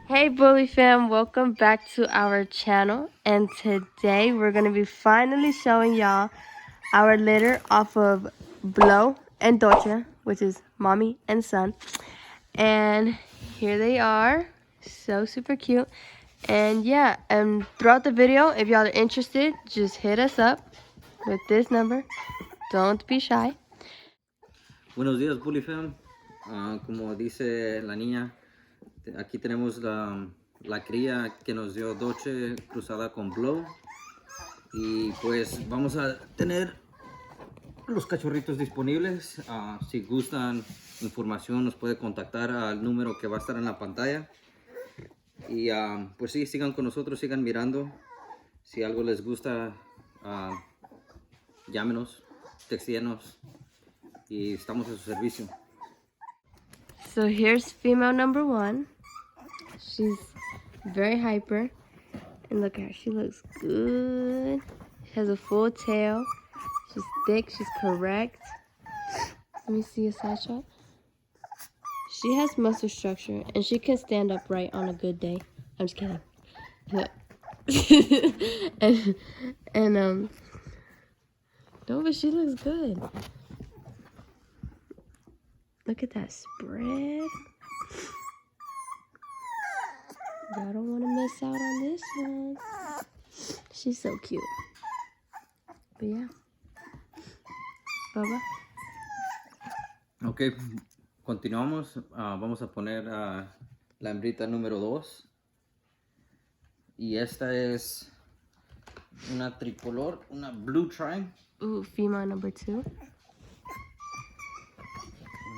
Hey Bully fam, welcome back to our channel, and today we're going to be finally showing y'all our litter off of Blow and Docha, which is mommy and son. And here they are, so super cute. And yeah, throughout the video, if y'all are interested, just hit us up with this number. Don't be shy. Buenos días, Bully Fam. Como dice la niña, aquí tenemos la cría que nos dio Doche cruzada con Blow. Y pues vamos a tener los cachorritos disponibles. Si gustan información, nos puede contactar al número que va a estar en la pantalla. Y pues sí, sigan con nosotros, sigan mirando. Si algo les gusta, llámenos, textíenos y estamos a su servicio. So here's female number 1. She's very hyper. And look at her, she looks good. She has a full tail. She's thick, she's correct. Let me see a side shot. She has muscle structure and she can stand upright on a good day. I'm just kidding. No, but she looks good. Look at that spread. Y'all don't want to miss out on this one. She's so cute. But yeah. Baba. Ok, continuamos. Vamos a poner la hembrita número 2. Y esta es una tricolor, una blue tri. Ooh, female number 2.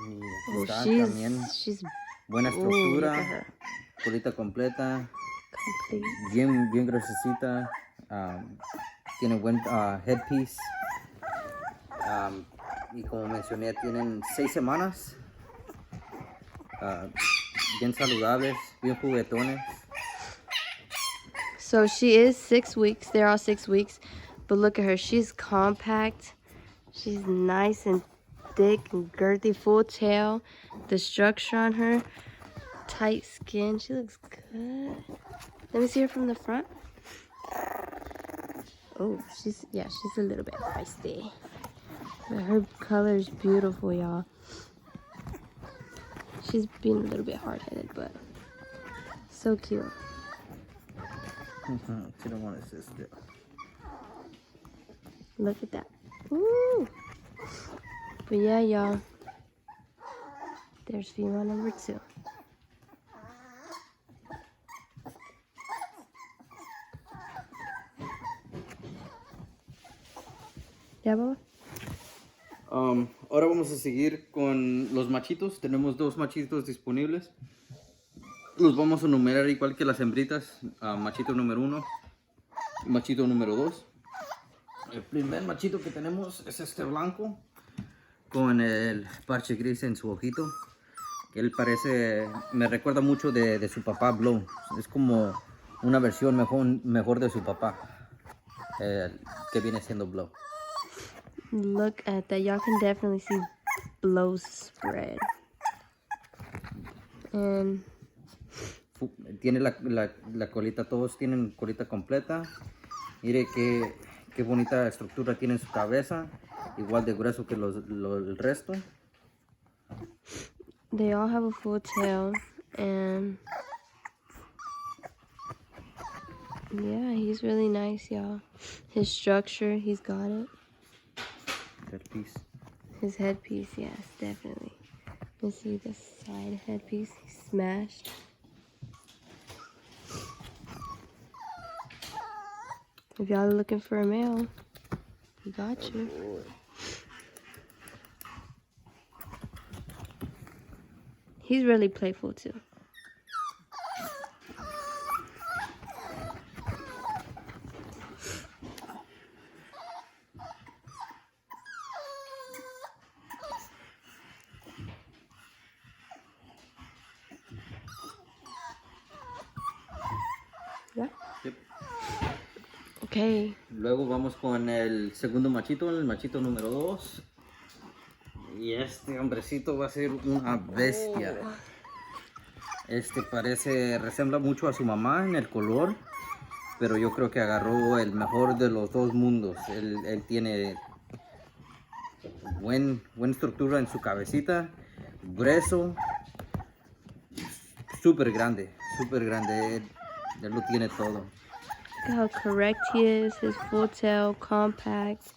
Y aquí Oh, está también she's buena Ooh, look at estructura, her. colita completa, Complete. bien gruesecita. Tiene buen headpiece. Y como mencioné, tienen 6 semanas. Bien saludables, bien juguetones. So she is 6 weeks. They're all 6 weeks. But look at her. She's compact. She's nice and thick and girthy. Full tail. The structure on her. Tight skin. She looks good. Let me see her from the front. Oh, she's a little bit feisty. But her color is beautiful, y'all. She's being a little bit hard-headed, but so cute. She don't want to sit still. Look at that. Woo! But yeah, y'all. There's female number 2. ¿Ya, Baba? Ahora vamos a seguir con los machitos. Tenemos 2 machitos disponibles. Los vamos a numerar igual que las hembritas. Machito número 1 y machito número 2. El primer machito que tenemos es este blanco con el parche gris en su ojito. Que él parece, me recuerda mucho de su papá Blow. Es como una versión mejor de su papá, que viene siendo Blow. Look at that. Y'all can definitely see Blow's spread. And Tiene la colita, todos tienen colita completa. Mire qué bonita estructura tiene en su cabeza. Igual de grueso que el resto. they all have a full tail. And yeah, he's really nice, y'all. His structure, he's got it. Headpiece. His headpiece, yes, definitely. You can see the side headpiece, he's smashed. If y'all are looking for a male, he got you. He's really playful too. Yeah. Yep. Okay. Luego vamos con el segundo machito, el machito número 2. Y este hombrecito va a ser una bestia. Resembla mucho a su mamá en el color, pero yo creo que agarró el mejor de los dos mundos. Él tiene buena estructura en su cabecita, grueso, súper grande, súper grande. Él lo tiene todo. Look how correct he is. His full tail, compact.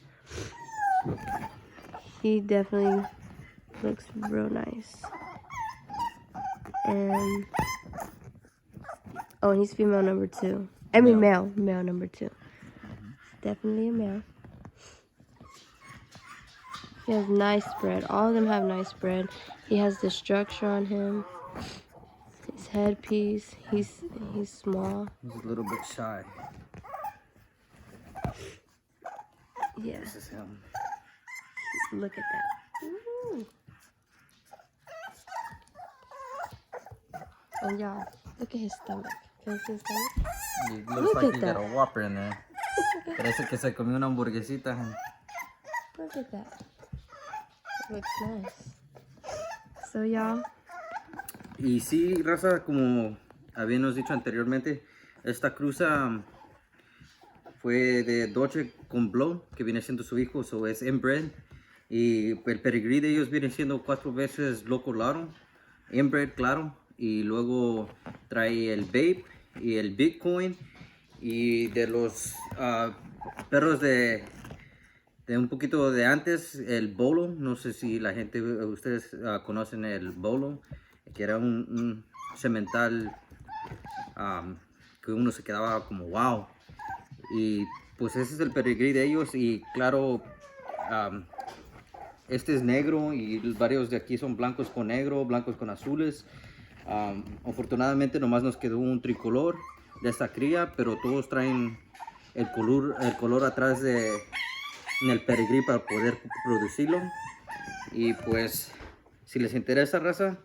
He definitely looks real nice. And oh, he's female number 2. I mean male number 2. Definitely a male. He has nice spread. All of them have nice spread. He has the structure on him. His headpiece. He's small. He's a little bit shy. Yeah. This is him. Look at that. Ooh. And y'all, look at his stomach. Can you see his stomach? It looks Look like at he that. got a Whopper in there. Parece que se comió una hamburguesita. Look at that. It looks nice. So y'all. Y sí, raza, como habíamos dicho anteriormente, esta cruza fue de Doche con Blow, que viene siendo su hijo, so es inbred. Y el pedigrí de ellos viene siendo 4 veces loco laro, inbred claro. Y luego trae el Babe y el Bitcoin. Y de los perros de un poquito de antes, el Bolo. No sé si la gente, ustedes conocen el Bolo, que era un semental que uno se quedaba como wow. Y pues ese es el pedigrí de ellos. Y claro, este es negro y varios de aquí son blancos con negro, blancos con azules. Afortunadamente nomás nos quedó un tricolor de esta cría, pero todos traen el color atrás en el pedigrí para poder producirlo. Y pues si les interesa, raza,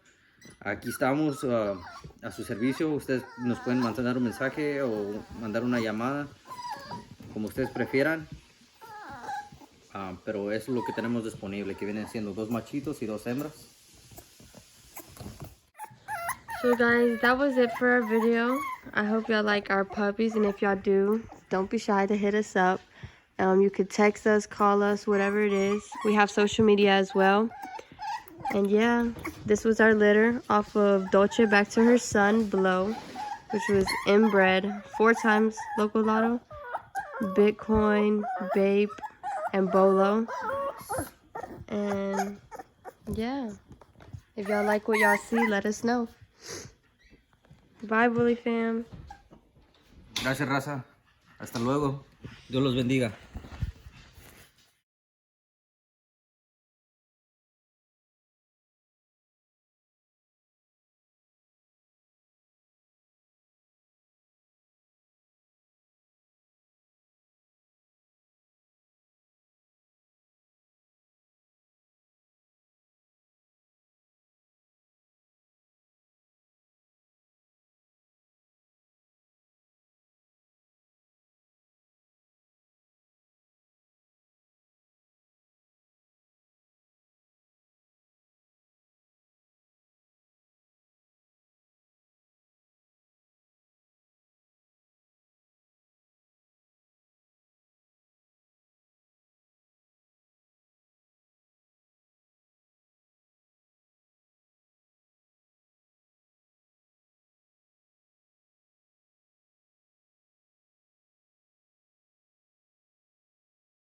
aquí estamos a su servicio. Ustedes nos pueden mandar un mensaje o mandar una llamada, como ustedes prefieran. Pero eso es lo que tenemos disponible, que vienen siendo 2 machitos y 2 hembras. So guys, that was it for our video. I hope y'all like our puppies, and if y'all do, don't be shy to hit us up. You could text us, call us, whatever it is. We have social media as well. And yeah, this was our litter off of Dolce back to her son, Blow, which was inbred 4 times local lotto, Bitcoin, Babe, and Bolo. And yeah, if y'all like what y'all see, let us know. Bye, Bully fam. Gracias, raza. Hasta luego. Dios los bendiga.